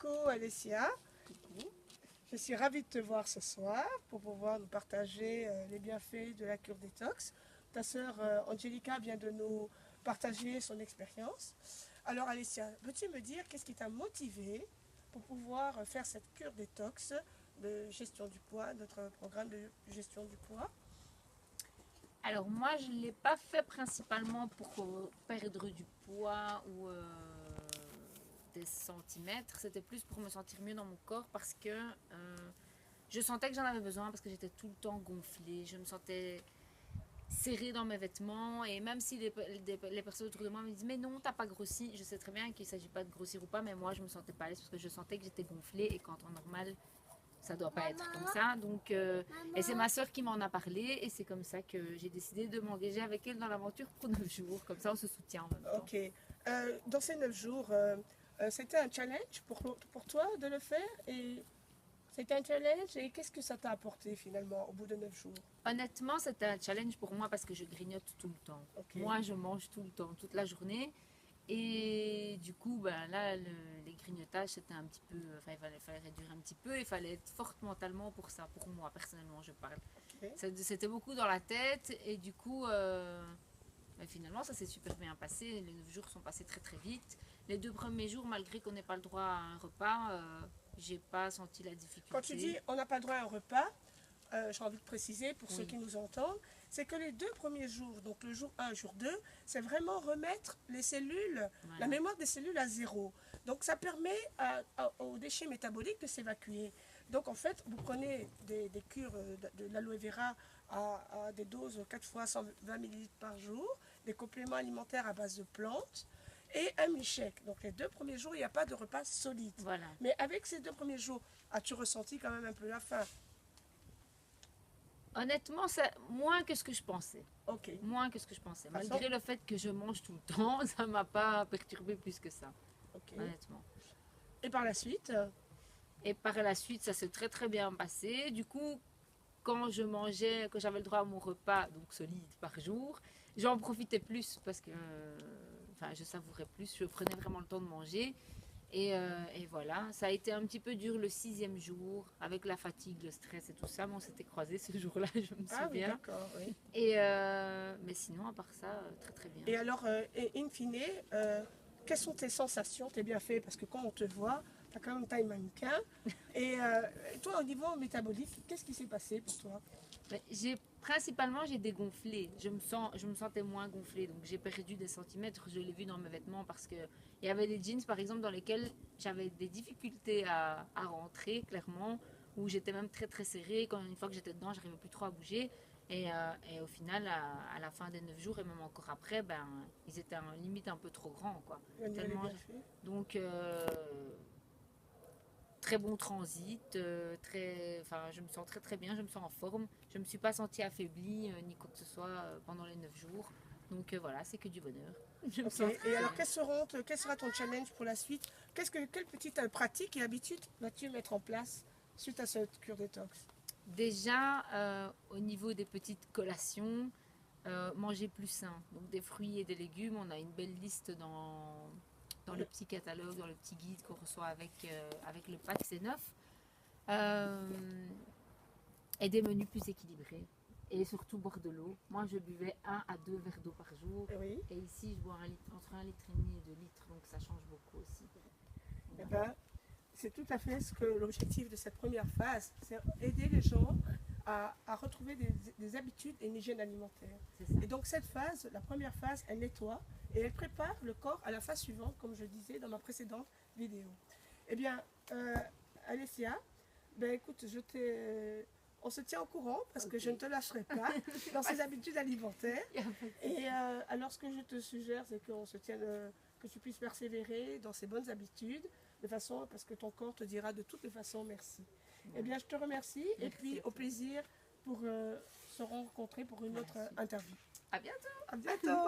Coucou Alessia, je suis ravie de te voir ce soir pour pouvoir nous partager les bienfaits de la cure détox. Ta sœur Angelica vient de nous partager son expérience. Alors Alessia, peux-tu me dire qu'est-ce qui t'a motivé pour pouvoir faire cette cure détox de gestion du poids, notre programme de gestion du poids? Alors moi, je ne l'ai pas fait principalement pour perdre du poids ou des centimètres. C'était plus pour me sentir mieux dans mon corps parce que je sentais que j'en avais besoin parce que j'étais tout le temps gonflée. Je me sentais serrée dans mes vêtements et même si les personnes autour de moi me disent mais non, t'as pas grossi. Je sais très bien qu'il ne s'agit pas de grossir ou pas, mais moi je me sentais pas à l'aise parce que je sentais que j'étais gonflée et qu'en temps normal, ça doit pas être comme ça. Donc, et c'est ma soeur qui m'en a parlé et c'est comme ça que j'ai décidé de m'engager avec elle dans l'aventure pour 9 jours. Comme ça, on se soutient en même temps. Ok. Dans ces 9 jours, c'était un challenge pour toi de le faire et c'était un challenge et qu'est-ce que ça t'a apporté finalement au bout de 9 jours? Honnêtement, c'était un challenge pour moi parce que je grignote tout le temps. Ok. Moi, je mange tout le temps, toute la journée. Et du coup, ben là, les grignotages, c'était un petit peu. Enfin, fallait réduire un petit peu. Il fallait être forte mentalement pour ça. Pour moi, personnellement, je parle. Ok. C'était beaucoup dans la tête. Et du coup, ben finalement, ça s'est super bien passé. Les 9 jours sont passés très très vite. Les 2 premiers jours, malgré qu'on n'ait pas le droit à un repas, j'ai pas senti la Quand tu dis difficulté. on n'a pas droit à un repas, j'ai envie de préciser pour ceux Oui, qui nous entendent, c'est que les 2 premiers jours, donc le jour 1, jour 2, c'est vraiment remettre les cellules, la voilà. mémoire des cellules à zéro. Donc ça permet aux déchets métaboliques de s'évacuer. Donc en fait, vous prenez des cures de l'aloe vera à des doses 4 fois 120 ml par jour, des compléments alimentaires à base de plantes et un milkshake. Donc les 2 premiers jours, il n'y a pas de repas solide. Voilà. Mais avec ces 2 premiers jours, as-tu ressenti quand même un peu la faim? Honnêtement, c'est moins que ce que je pensais. Ok. Moins que ce que je pensais. Façon. Malgré le fait que je mange tout le temps, ça m'a pas perturbé plus que ça. Ok. Honnêtement. Et par la suite, Et par la suite, ça s'est très très bien passé. Du coup, quand je mangeais, quand j'avais le droit à mon repas, donc solide par jour, j'en profitais plus parce que enfin, je savourais plus. Je prenais vraiment le temps de manger. Et voilà, ça a été un petit peu dur le 6e jour, avec la fatigue, le stress et tout ça, mais on s'était croisés ce jour-là, je me ah oui, souviens. d'accord, oui. Mais sinon, à part ça, très très bien. Et alors, in fine, quelles sont tes sensations, tes bienfaits? Parce que quand on te voit, tu as quand même taille mannequin. Et toi, au niveau métabolique, qu'est-ce qui s'est passé pour toi? Mais principalement, j'ai dégonflé. Je me sentais moins gonflée, donc j'ai perdu des centimètres. Je l'ai vu dans mes vêtements parce que il y avait des jeans, par exemple, dans lesquels j'avais des difficultés à rentrer, clairement, où j'étais même très très serrée. Quand une fois que j'étais dedans, j'arrivais plus trop à bouger. Et au final, à la fin des 9 jours et même encore après, ben, ils étaient en limite un peu trop grands, quoi. On dirait les Tellement. bienfaits. Donc, très bon transit, enfin, je me sens très très bien, je me sens en forme. Je ne me suis pas sentie affaiblie ni quoi que ce soit pendant les 9 jours. Donc voilà, c'est que du bonheur. Je me Ok. sens très Et très alors, bien. quel sera ton challenge pour la suite? Quelle petite pratique et habitude vas-tu mettre en place suite à cette cure détox? Déjà, au niveau des petites collations, manger plus sain. Donc des fruits et des légumes, on a une belle liste dans le petit catalogue, dans le petit guide qu'on reçoit avec le pack, c'est 9. Et des menus plus équilibrés. Et surtout boire de l'eau. Moi, je buvais 1 à 2 verres d'eau par jour. Oui. Et ici, je bois entre 1,5 litre et 2 litres. Donc ça change beaucoup aussi. Eh Voilà. ben, c'est tout à fait ce que l'objectif de cette première phase, c'est aider les gens à retrouver des habitudes et une hygiène alimentaire. C'est ça. Et donc cette phase, la première phase, elle nettoie et elle prépare le corps à la phase suivante, comme je disais dans ma précédente vidéo. Eh bien, Alessia, ben écoute, on se tient au courant parce que Ok. je ne te lâcherai pas dans ces habitudes alimentaires. Y a pas de Et souci. alors, ce que je te suggère, c'est qu'on se tienne, que tu puisses persévérer dans ces bonnes habitudes, de façon parce que ton corps te dira de toutes les façons merci. Eh bien, je te remercie et Merci puis à au toi. plaisir pour se rencontrer pour une autre Merci. interview. À bientôt. À bientôt!